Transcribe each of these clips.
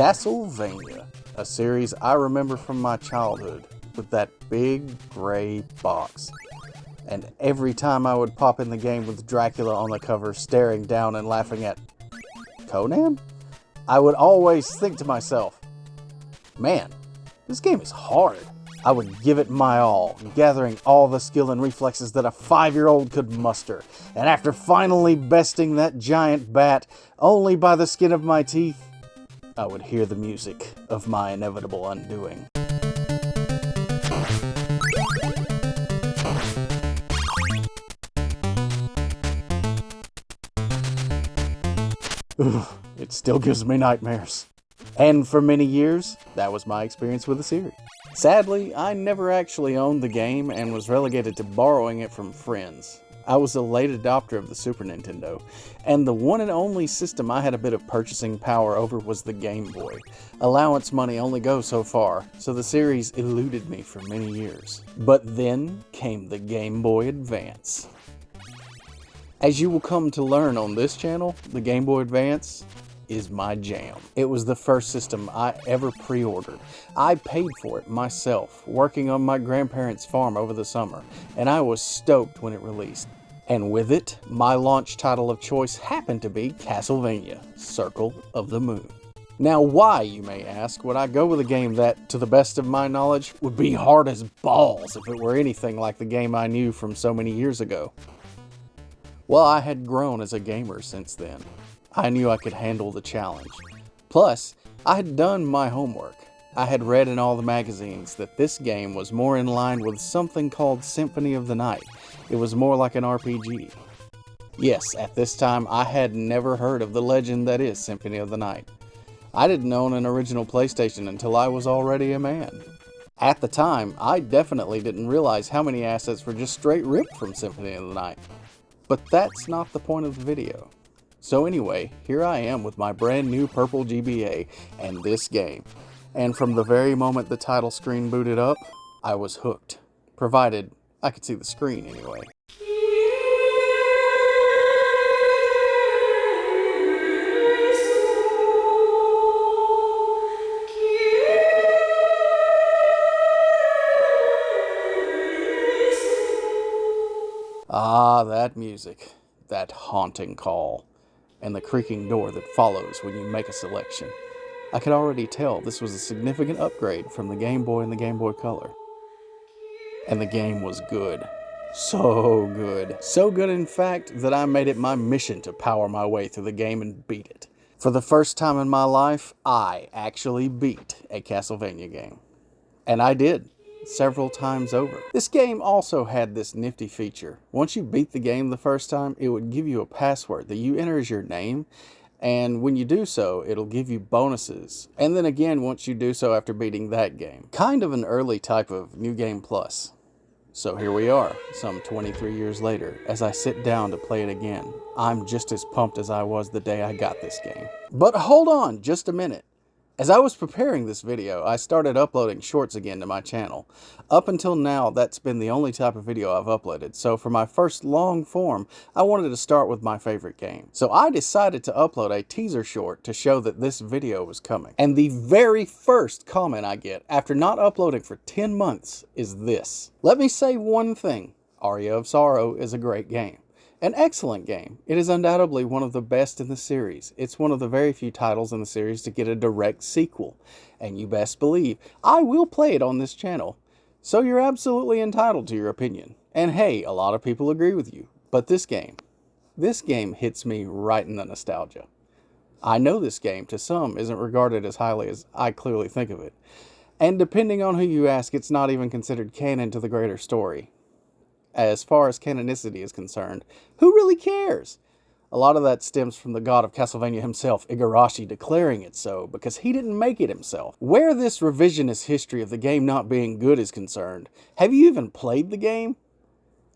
Castlevania, a series I remember from my childhood, with that big gray box. And every time I would pop in the game with Dracula on the cover staring down and laughing at Conan, I would always think to myself, man, this game is hard. I would give it my all, gathering all the skill and reflexes that a 5-year-old could muster. And after finally besting that giant bat only by the skin of my teeth, I would hear the music of my inevitable undoing. It still gives me nightmares. And for many years, that was my experience with the series. Sadly, I never actually owned the game and was relegated to borrowing it from friends. I was a late adopter of the Super Nintendo, and the one and only system I had a bit of purchasing power over was the Game Boy. Allowance money only goes so far, so the series eluded me for many years. But then came the Game Boy Advance. As you will come to learn on this channel, the Game Boy Advance is my jam. It was the first system I ever pre-ordered. I paid for it myself, working on my grandparents' farm over the summer, and I was stoked when it released. And with it, my launch title of choice happened to be Castlevania, Circle of the Moon. Now why, you may ask, would I go with a game that, to the best of my knowledge, would be hard as balls if it were anything like the game I knew from so many years ago? Well, I had grown as a gamer since then. I knew I could handle the challenge. Plus, I had done my homework. I had read in all the magazines that this game was more in line with something called Symphony of the Night. It was more like an RPG. Yes, at this time, I had never heard of the legend that is Symphony of the Night. I didn't own an original PlayStation until I was already a man. At the time, I definitely didn't realize how many assets were just straight ripped from Symphony of the Night. But that's not the point of the video. So anyway, here I am with my brand new purple GBA and this game. And from the very moment the title screen booted up, I was hooked. Provided I could see the screen anyway. Ah, that music. That haunting call. And the creaking door that follows when you make a selection. I could already tell this was a significant upgrade from the Game Boy and the Game Boy Color. And the game was good. So good. So good, in fact, that I made it my mission to power my way through the game and beat it. For the first time in my life, I actually beat a Castlevania game. And I did. Several times over. This game also had this nifty feature. Once you beat the game the first time, it would give you a password that you enter as your name, and when you do so, it'll give you bonuses. And then again, once you do so after beating that game. Kind of an early type of New Game Plus. So here we are, some 23 years later, as I sit down to play it again. I'm just as pumped as I was the day I got this game. But hold on just a minute. As I was preparing this video, I started uploading shorts again to my channel. Up until now, that's been the only type of video I've uploaded, so for my first long form, I wanted to start with my favorite game. So I decided to upload a teaser short to show that this video was coming. And the very first comment I get after not uploading for 10 months is this. Let me say one thing. Aria of Sorrow is a great game. An excellent game. It is undoubtedly one of the best in the series. It's one of the very few titles in the series to get a direct sequel. And you best believe, I will play it on this channel. So you're absolutely entitled to your opinion. And hey, a lot of people agree with you. But this game hits me right in the nostalgia. I know this game, to some, isn't regarded as highly as I clearly think of it. And depending on who you ask, it's not even considered canon to the greater story. As far as canonicity is concerned, who really cares? A lot of that stems from the god of Castlevania himself, Igarashi, declaring it so, because he didn't make it himself. Where this revisionist history of the game not being good is concerned, have you even played the game?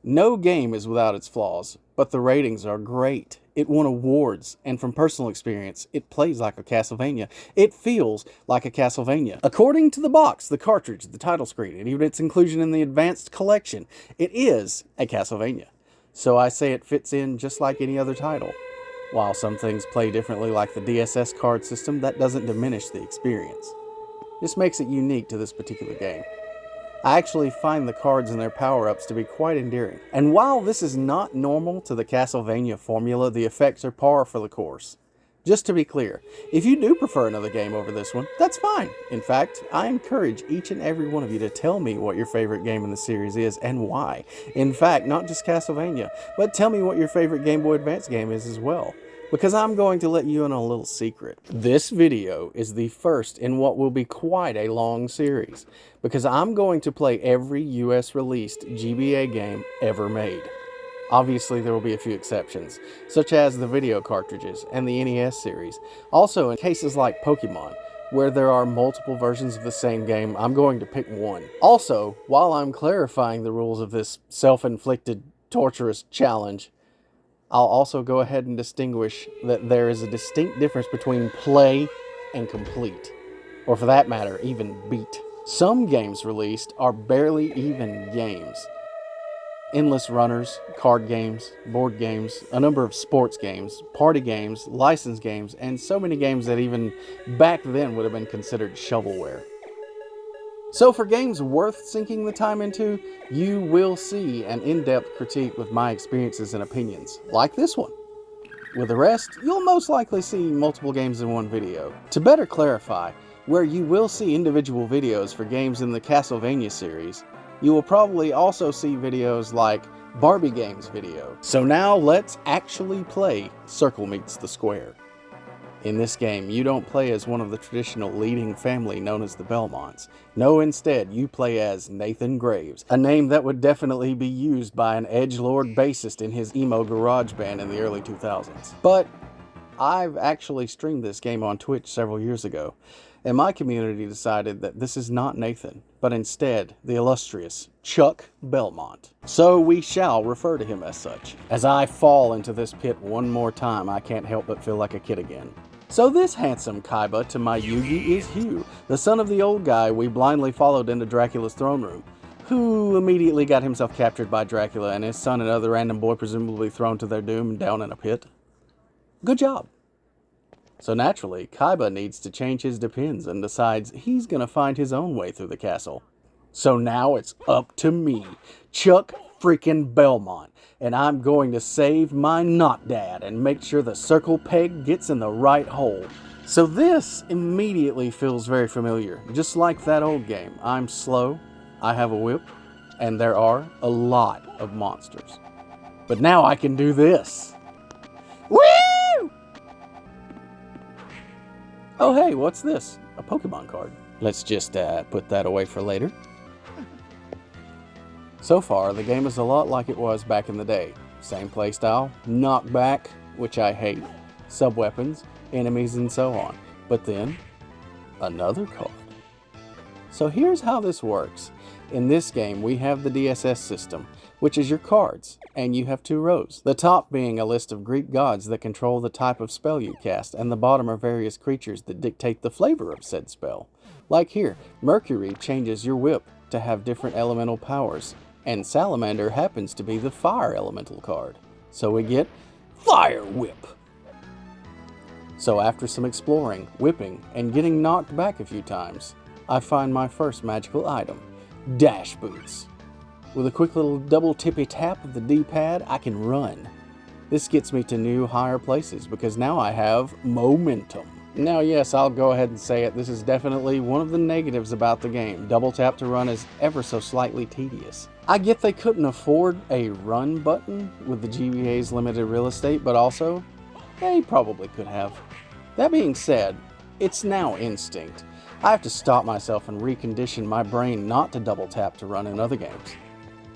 No game is without its flaws, but the ratings are great. It won awards, and from personal experience, it plays like a Castlevania. It feels like a Castlevania. According to the box, the cartridge, the title screen, and even its inclusion in the Advanced Collection, it is a Castlevania. So I say it fits in just like any other title. While some things play differently like the DSS card system, that doesn't diminish the experience. This makes it unique to this particular game. I actually find the cards and their power-ups to be quite endearing. And while this is not normal to the Castlevania formula, the effects are par for the course. Just to be clear, if you do prefer another game over this one, that's fine. In fact, I encourage each and every one of you to tell me what your favorite game in the series is and why. In fact, not just Castlevania, but tell me what your favorite Game Boy Advance game is as well. Because I'm going to let you in on a little secret. This video is the first in what will be quite a long series, because I'm going to play every US released GBA game ever made. Obviously there will be a few exceptions, such as the video cartridges and the NES series. Also in cases like Pokemon, where there are multiple versions of the same game, I'm going to pick one. Also, while I'm clarifying the rules of this self-inflicted torturous challenge, I'll also go ahead and distinguish that there is a distinct difference between play and complete, or for that matter, even beat. Some games released are barely even games. Endless runners, card games, board games, a number of sports games, party games, licensed games, and so many games that even back then would have been considered shovelware. So for games worth sinking the time into, you will see an in-depth critique with my experiences and opinions, like this one. With the rest, you'll most likely see multiple games in one video. To better clarify, where you will see individual videos for games in the Castlevania series, you will probably also see videos like Barbie Games video. So now let's actually play Circle Meets the Square. In this game, you don't play as one of the traditional leading family known as the Belmonts. No, instead, you play as Nathan Graves, a name that would definitely be used by an edgelord bassist in his emo garage band in the early 2000s. But I've actually streamed this game on Twitch several years ago, and my community decided that this is not Nathan, but instead the illustrious Chuck Belmont. So we shall refer to him as such. As I fall into this pit one more time, I can't help but feel like a kid again. So this handsome Kaiba to my Yugi is Hugh, the son of the old guy we blindly followed into Dracula's throne room, who immediately got himself captured by Dracula and his son and other random boy presumably thrown to their doom down in a pit. Good job. So naturally, Kaiba needs to change his depends and decides he's gonna find his own way through the castle. So now it's up to me, Chuck freaking Belmont, and I'm going to save my not dad and make sure the circle peg gets in the right hole. So this immediately feels very familiar, just like that old game. I'm slow, I have a whip, and there are a lot of monsters. But now I can do this. Woo! Oh hey, what's this? A Pokemon card. Let's just put that away for later. So far, the game is a lot like it was back in the day. Same playstyle, knockback, which I hate, sub-weapons, enemies, and so on. But then, another card. So here's how this works. In this game, we have the DSS system, which is your cards, and you have two rows. The top being a list of Greek gods that control the type of spell you cast, and the bottom are various creatures that dictate the flavor of said spell. Like here, Mercury changes your whip to have different elemental powers, and Salamander happens to be the fire elemental card. So we get Fire Whip. So after some exploring, whipping, and getting knocked back a few times, I find my first magical item, Dash Boots. With a quick little double tippy tap of the D-pad, I can run. This gets me to new, higher places because now I have momentum. Now yes, I'll go ahead and say it, this is definitely one of the negatives about the game. Double tap to run is ever so slightly tedious. I get they couldn't afford a run button with the GBA's limited real estate, but also, they probably could have. That being said, it's now instinct. I have to stop myself and recondition my brain not to double tap to run in other games.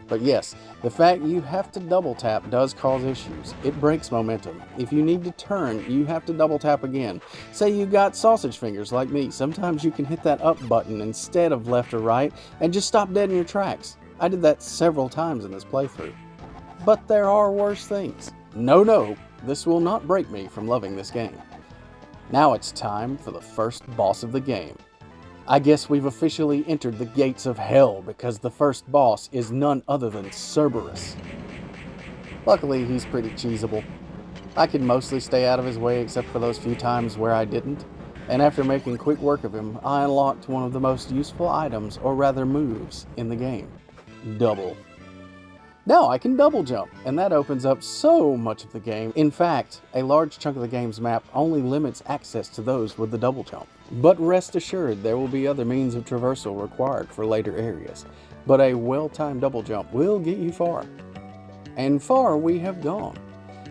But yes, the fact you have to double tap does cause issues. It breaks momentum. If you need to turn, you have to double tap again. Say you got sausage fingers like me, sometimes you can hit that up button instead of left or right and just stop dead in your tracks. I did that several times in this playthrough. But there are worse things. No, this will not break me from loving this game. Now it's time for the first boss of the game. I guess we've officially entered the gates of hell because the first boss is none other than Cerberus. Luckily, he's pretty cheesable. I could mostly stay out of his way except for those few times where I didn't, and after making quick work of him, I unlocked one of the most useful items, or rather moves, in the game. Double. Now I can double jump, and that opens up so much of the game. In fact, a large chunk of the game's map only limits access to those with the double jump. But rest assured, there will be other means of traversal required for later areas. But a well-timed double jump will get you far. And far we have gone.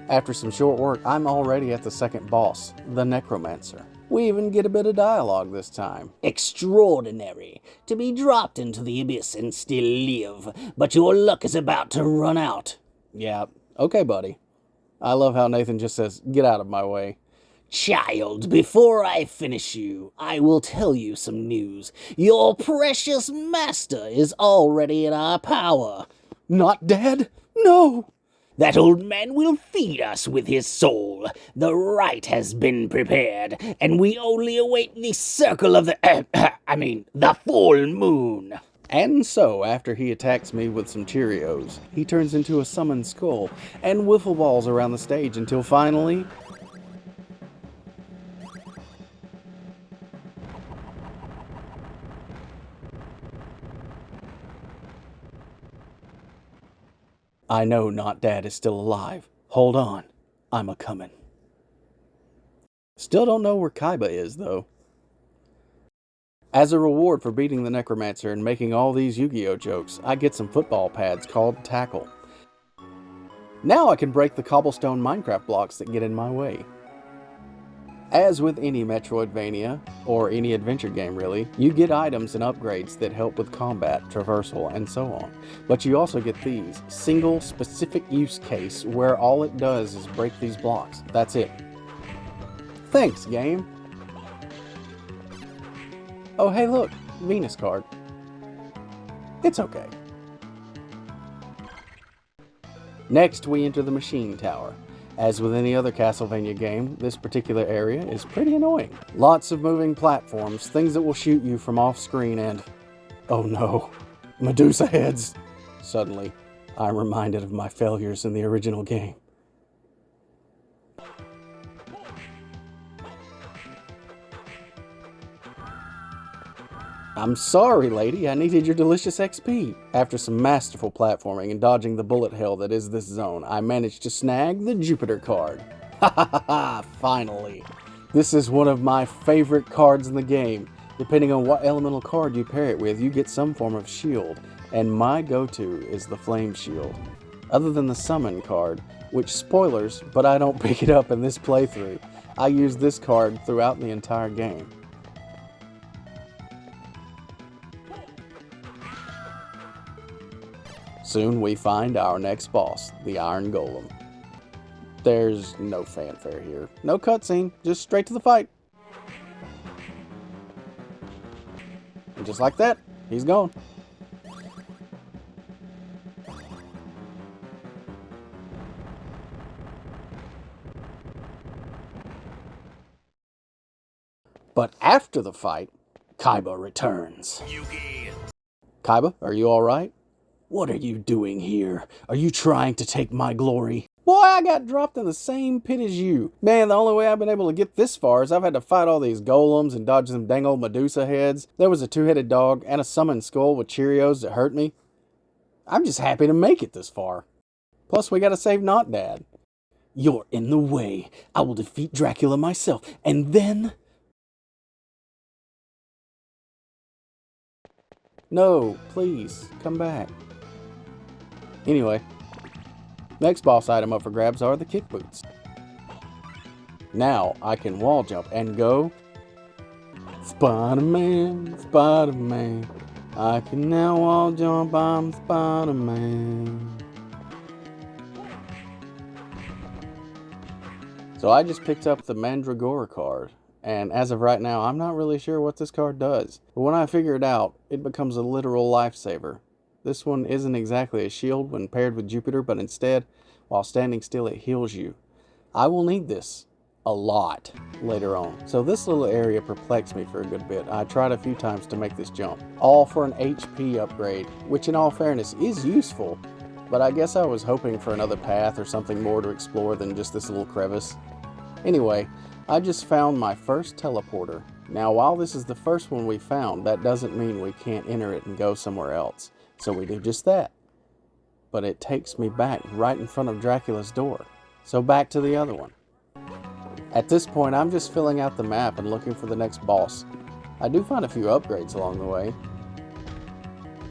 After some short work, I'm already at the second boss, the Necromancer. We even get a bit of dialogue this time. Extraordinary, to be dropped into the abyss and still live, but your luck is about to run out. Yeah, okay, buddy. I love how Nathan just says, get out of my way. Child, before I finish you, I will tell you some news. Your precious master is already in our power. Not dead? No! That old man will feed us with his soul. The rite has been prepared, and we only await the circle of the full moon. And so, after he attacks me with some Cheerios, he turns into a summoned skull and wiffle balls around the stage until finally... I know Not Dad is still alive. Hold on. I'm a-comin'. Still don't know where Kaiba is, though. As a reward for beating the Necromancer and making all these Yu-Gi-Oh jokes, I get some football pads called Tackle. Now I can break the cobblestone Minecraft blocks that get in my way. As with any Metroidvania, or any adventure game really, you get items and upgrades that help with combat, traversal, and so on. But you also get these, single specific use case where all it does is break these blocks. That's it. Thanks, game. Oh hey look, Venus card. It's okay. Next we enter the Machine Tower. As with any other Castlevania game, this particular area is pretty annoying. Lots of moving platforms, things that will shoot you from off screen, and... oh no, Medusa heads! Suddenly, I'm reminded of my failures in the original game. I'm sorry, lady, I needed your delicious XP. After some masterful platforming and dodging the bullet hell that is this zone, I managed to snag the Jupiter card. Ha ha ha ha, finally. This is one of my favorite cards in the game. Depending on what elemental card you pair it with, you get some form of shield, and my go-to is the Flame Shield. Other than the Summon card, which spoilers, but I don't pick it up in this playthrough, I use this card throughout the entire game. Soon we find our next boss, the Iron Golem. There's no fanfare here. No cutscene, just straight to the fight. And just like that, he's gone. But after the fight, Kaiba returns. Yugi! Kaiba, are you alright? What are you doing here? Are you trying to take my glory? Boy, I got dropped in the same pit as you. Man, the only way I've been able to get this far is I've had to fight all these golems and dodge them dang old Medusa heads. There was a two-headed dog and a summoned skull with Cheerios that hurt me. I'm just happy to make it this far. Plus, we gotta save Not Dad. You're in the way. I will defeat Dracula myself, and then... No, please, come back. Anyway, next boss item up for grabs are the kick boots. Now I can wall jump and go Spider-Man, Spider-Man. I can now wall jump, I'm Spider-Man. So I just picked up the Mandragora card, and as of right now, I'm not really sure what this card does. But when I figure it out, it becomes a literal lifesaver. This one isn't exactly a shield when paired with Jupiter, but instead, while standing still, it heals you. I will need this a lot later on. So this little area perplexed me for a good bit. I tried a few times to make this jump, all for an HP upgrade, which in all fairness is useful, but I guess I was hoping for another path or something more to explore than just this little crevice. Anyway, I just found my first teleporter. Now, while this is the first one we found, that doesn't mean we can't enter it and go somewhere else. So we do just that. But it takes me back right in front of Dracula's door. So back to the other one. At this point, I'm just filling out the map and looking for the next boss. I do find a few upgrades along the way.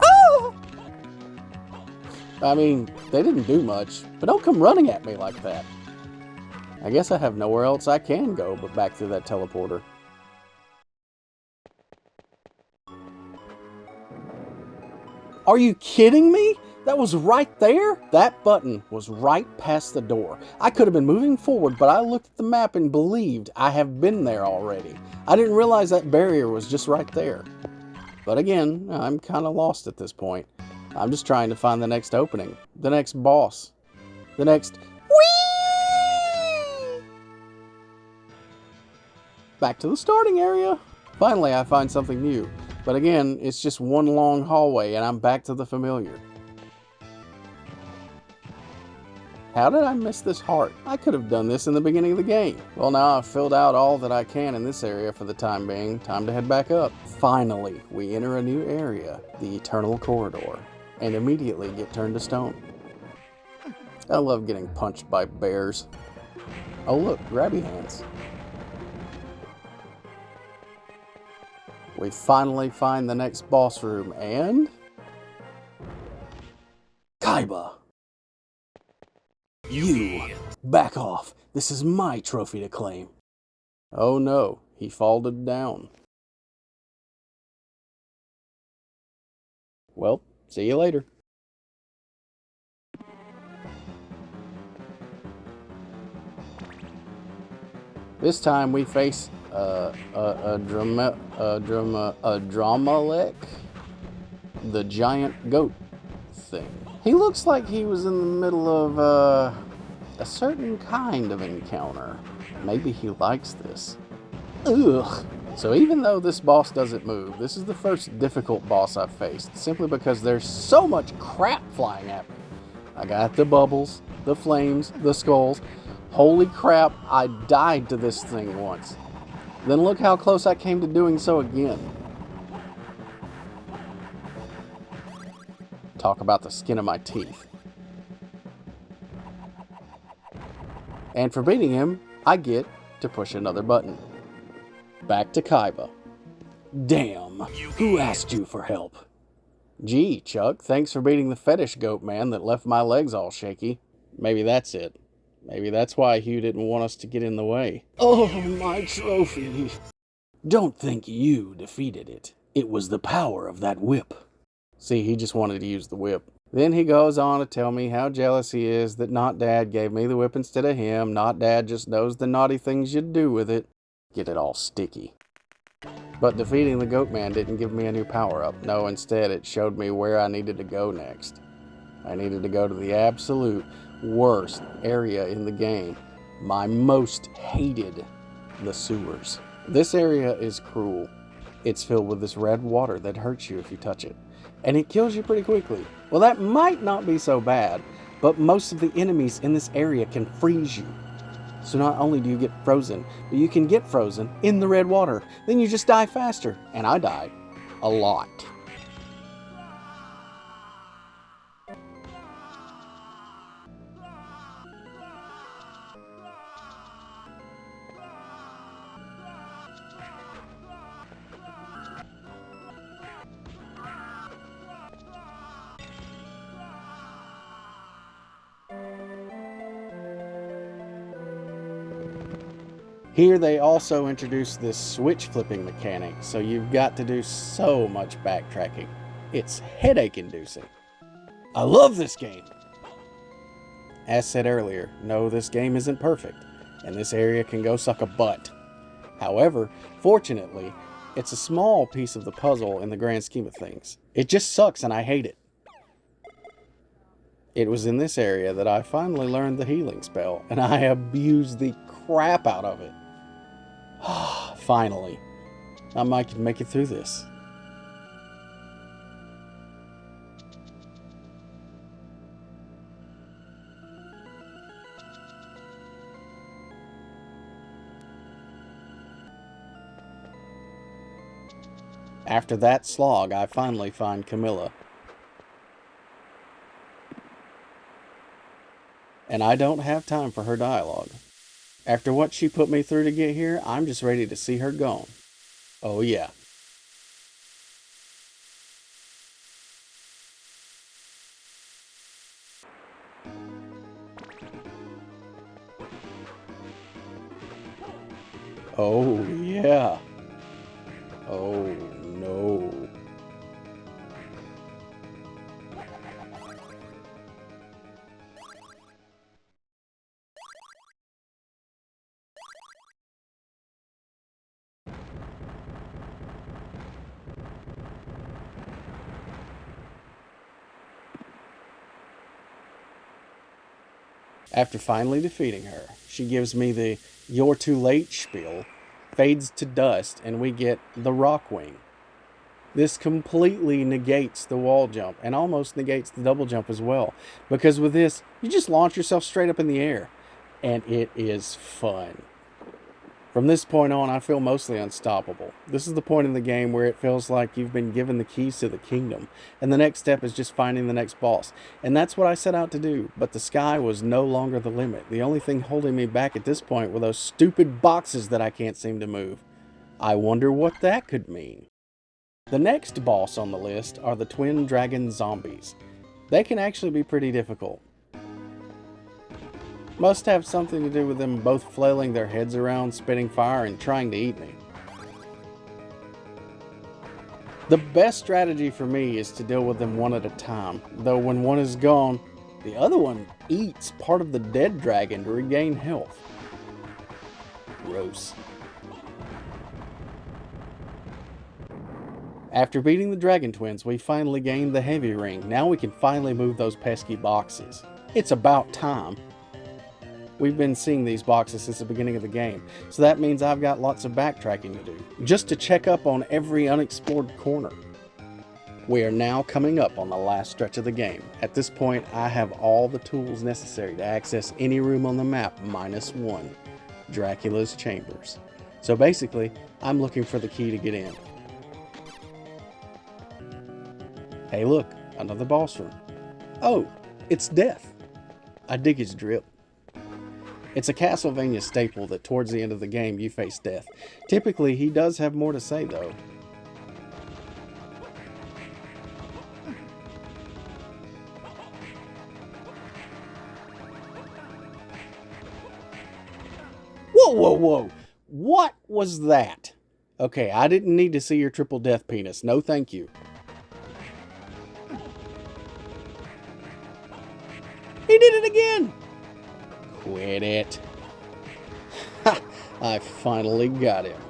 Oh! I mean, they didn't do much, but don't come running at me like that. I guess I have nowhere else I can go but back through that teleporter. Are you kidding me? That was right there? That button was right past the door. I could have been moving forward, but I looked at the map and believed I have been there already. I didn't realize that barrier was just right there. But again, I'm kind of lost at this point. I'm just trying to find the next opening, the next boss, the next whee! Back to the starting area. Finally, I find something new. But again, it's just one long hallway and I'm back to the familiar. How did I miss this heart? I could have done this in the beginning of the game. Well, now I've filled out all that I can in this area for the time being. Time to head back up. Finally, we enter a new area, the Eternal Corridor, and immediately get turned to stone. I love getting punched by bears. Oh look, grabby hands. We finally find the next boss room and... Kaiba! You! Back off! This is my trophy to claim. Oh no, he folded down. Well, see you later. This time we face a Dramalek, the giant goat thing. He looks like he was in the middle of a certain kind of encounter. Maybe he likes this. Ugh. So even though this boss doesn't move, this is the first difficult boss I've faced, simply because there's so much crap flying at me. I got the bubbles, the flames, the skulls. Holy crap, I died to this thing once. Then look how close I came to doing so again. Talk about the skin of my teeth. And for beating him, I get to push another button. Back to Kaiba. Damn, who asked you for help? Gee, Chuck, thanks for beating the fetish goat man that left my legs all shaky. Maybe that's it. Maybe that's why Hugh didn't want us to get in the way. Oh, my trophy. Don't think you defeated it. It was the power of that whip. See, he just wanted to use the whip. Then he goes on to tell me how jealous he is that Not Dad gave me the whip instead of him. Not Dad just knows the naughty things you do with it. Get it all sticky. But defeating the goat man didn't give me a new power-up. No, instead it showed me where I needed to go next. I needed to go to the absolute worst area in the game. My most hated, the sewers. This area is cruel. It's filled with this red water that hurts you if you touch it. And it kills you pretty quickly. Well, that might not be so bad, but most of the enemies in this area can freeze you. So not only do you get frozen, but you can get frozen in the red water. Then you just die faster. And I died a lot. Here they also introduced this switch flipping mechanic, so you've got to do so much backtracking. It's headache inducing. I love this game! As said earlier, no, this game isn't perfect, and this area can go suck a butt. However, fortunately, it's a small piece of the puzzle in the grand scheme of things. It just sucks and I hate it. It was in this area that I finally learned the healing spell, and I abused the crap out of it. Finally, I might make it through this. . After that slog, I finally find Camilla. And I don't have time for her dialogue. After what she put me through to get here, I'm just ready to see her gone. Oh yeah. Oh yeah. Oh no. After finally defeating her, she gives me the "you're too late" spiel, fades to dust, and we get the rock wing. This completely negates the wall jump and almost negates the double jump as well. Because with this, you just launch yourself straight up in the air. And it is fun. From this point on, I feel mostly unstoppable. This is the point in the game where it feels like you've been given the keys to the kingdom, and the next step is just finding the next boss. And that's what I set out to do, but the sky was no longer the limit. The only thing holding me back at this point were those stupid boxes that I can't seem to move. I wonder what that could mean. The next boss on the list are the twin dragon zombies. They can actually be pretty difficult. Must have something to do with them both flailing their heads around, spitting fire, and trying to eat me. The best strategy for me is to deal with them one at a time, though when one is gone, the other one eats part of the dead dragon to regain health. Gross. After beating the dragon twins, we finally gained the heavy ring. Now we can finally move those pesky boxes. It's about time. We've been seeing these boxes since the beginning of the game, so that means I've got lots of backtracking to do, just to check up on every unexplored corner. We are now coming up on the last stretch of the game. At this point, I have all the tools necessary to access any room on the map minus one, Dracula's chambers. So basically, I'm looking for the key to get in. Hey look, another boss room. Oh, it's Death. I dig his drip. It's a Castlevania staple that towards the end of the game you face Death. Typically, he does have more to say though. Whoa, whoa, whoa! What was that? Okay, I didn't need to see your triple death penis. No thank you. He did it again! Quit it. Ha! I finally got him.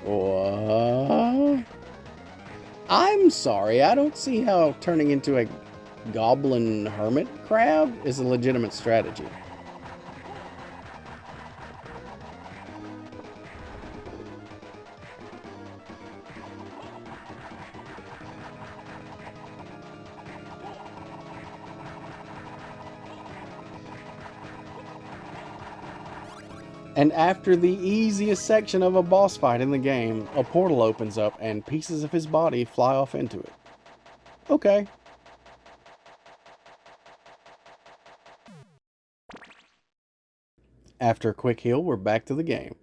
What? I'm sorry, I don't see how turning into a goblin hermit crab is a legitimate strategy. And after the easiest section of a boss fight in the game, a portal opens up and pieces of his body fly off into it. Okay. After a quick heal, we're back to the game.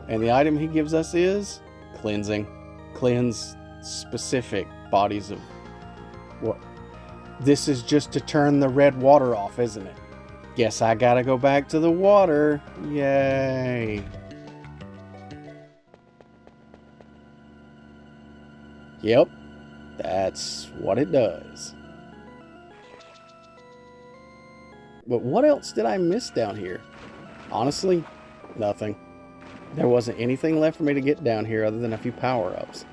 And the item he gives us is cleansing. Cleanse specific bodies of what? This is just to turn the red water off, isn't it? Guess I gotta go back to the water. Yay. Yep, that's what it does. But what else did I miss down here? Honestly, nothing. There wasn't anything left for me to get down here other than a few power-ups.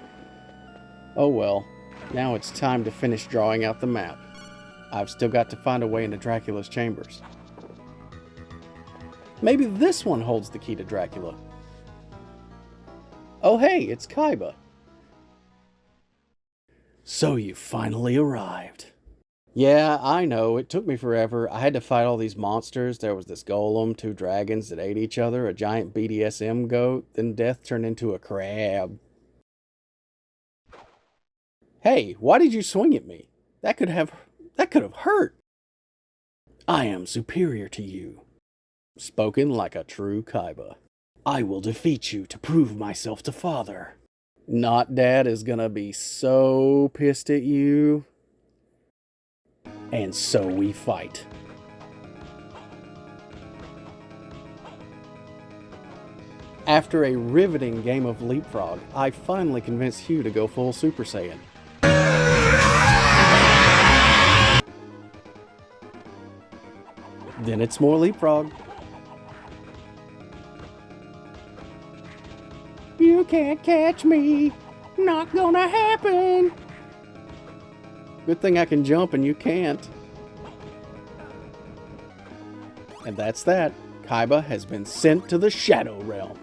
Oh well, now it's time to finish drawing out the map. I've still got to find a way into Dracula's chambers. Maybe this one holds the key to Dracula. Oh hey, it's Kaiba. So you finally arrived. Yeah, I know. It took me forever. I had to fight all these monsters. There was this golem, two dragons that ate each other, a giant BDSM goat, then death turned into a crab. Hey, why did you swing at me? That could have hurt. I am superior to you. Spoken like a true Kaiba. I will defeat you to prove myself to father. Not Dad is gonna be so pissed at you. And so we fight. After a riveting game of Leapfrog, I finally convinced Hugh to go full Super Saiyan. Then it's more Leapfrog. You can't catch me. Not gonna happen. Good thing I can jump and you can't. And that's that. Kaiba has been sent to the Shadow Realm.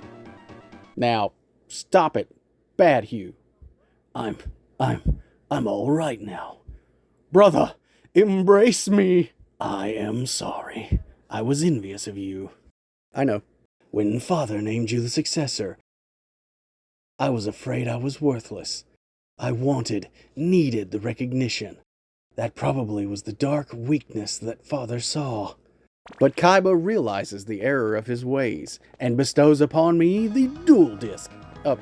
Now, stop it. Bad Hugh. I'm all right now. Brother, embrace me. I am sorry. I was envious of you. I know. When Father named you the successor, I was afraid I was worthless. I needed the recognition. That probably was the dark weakness that Father saw. But Kaiba realizes the error of his ways and bestows upon me the dual disc. The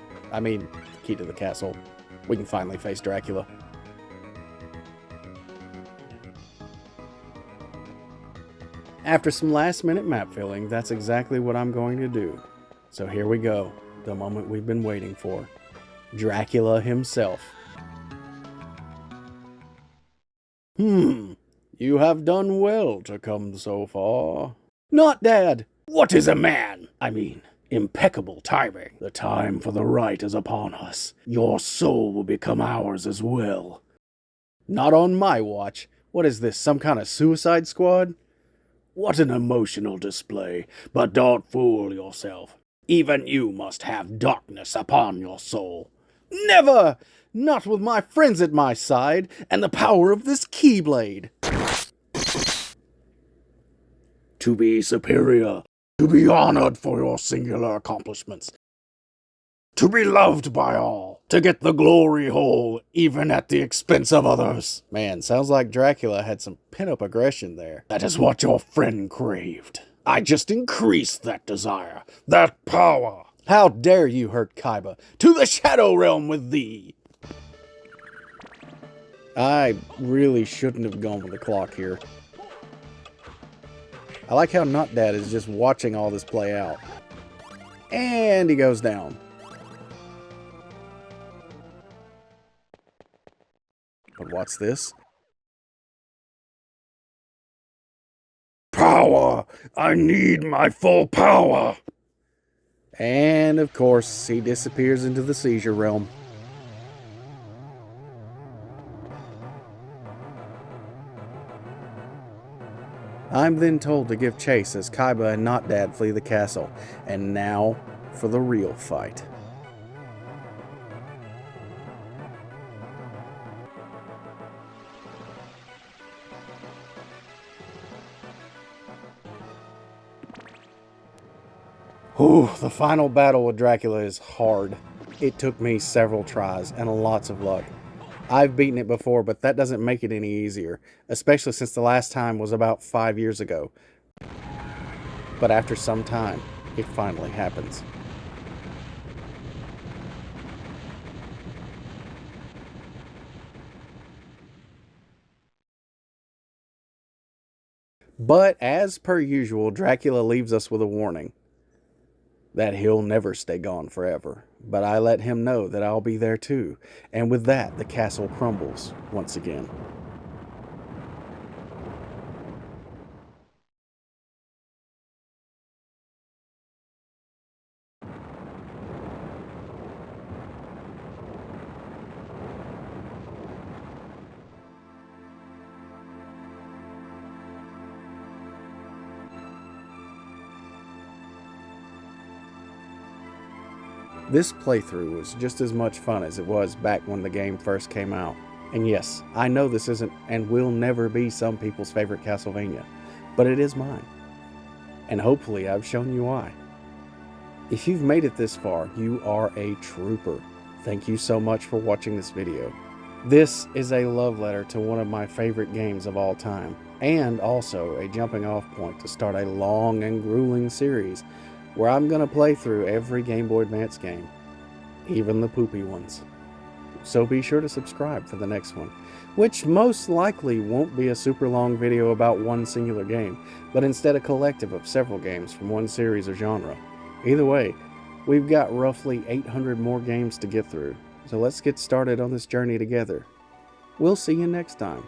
key to the castle. We can finally face Dracula. After some last-minute map filling, that's exactly what I'm going to do. So here we go, the moment we've been waiting for. Dracula himself. You have done well to come so far. Not Dad! What is a man? Impeccable timing. The time for the right is upon us. Your soul will become ours as well. Not on my watch. What is this, some kind of suicide squad? What an emotional display. But don't fool yourself. Even you must have darkness upon your soul. Never! Not with my friends at my side and the power of this Keyblade. To be superior, to be honored for your singular accomplishments, to be loved by all, to get the glory hole even at the expense of others. Man, sounds like Dracula had some pent-up aggression there. That is what your friend craved. I just increased that desire, that power. How dare you hurt Kaiba? To the Shadow Realm with thee! I really shouldn't have gone with the clock here. I like how Not Dad is just watching all this play out. And he goes down. But what's this? Power! I need my full power! And of course, he disappears into the seizure realm. I'm then told to give chase as Kaiba and Not Dad flee the castle. And now for the real fight. The final battle with Dracula is hard. It took me several tries and lots of luck. I've beaten it before, but that doesn't make it any easier, especially since the last time was about 5 years ago. But after some time, it finally happens. But as per usual, Dracula leaves us with a warning. That he'll never stay gone forever. But I let him know that I'll be there too. And with that, the castle crumbles once again. This playthrough was just as much fun as it was back when the game first came out, And yes, I know this isn't and will never be some people's favorite Castlevania, but it is mine. And hopefully I've shown you why. If you've made it this far, you are a trooper. Thank you so much for watching this video. This is a love letter to one of my favorite games of all time, and also a jumping off point to start a long and grueling series where I'm going to play through every Game Boy Advance game, even the poopy ones. So be sure to subscribe for the next one, which most likely won't be a super long video about one singular game, but instead a collective of several games from one series or genre. Either way, we've got roughly 800 more games to get through, so let's get started on this journey together. We'll see you next time.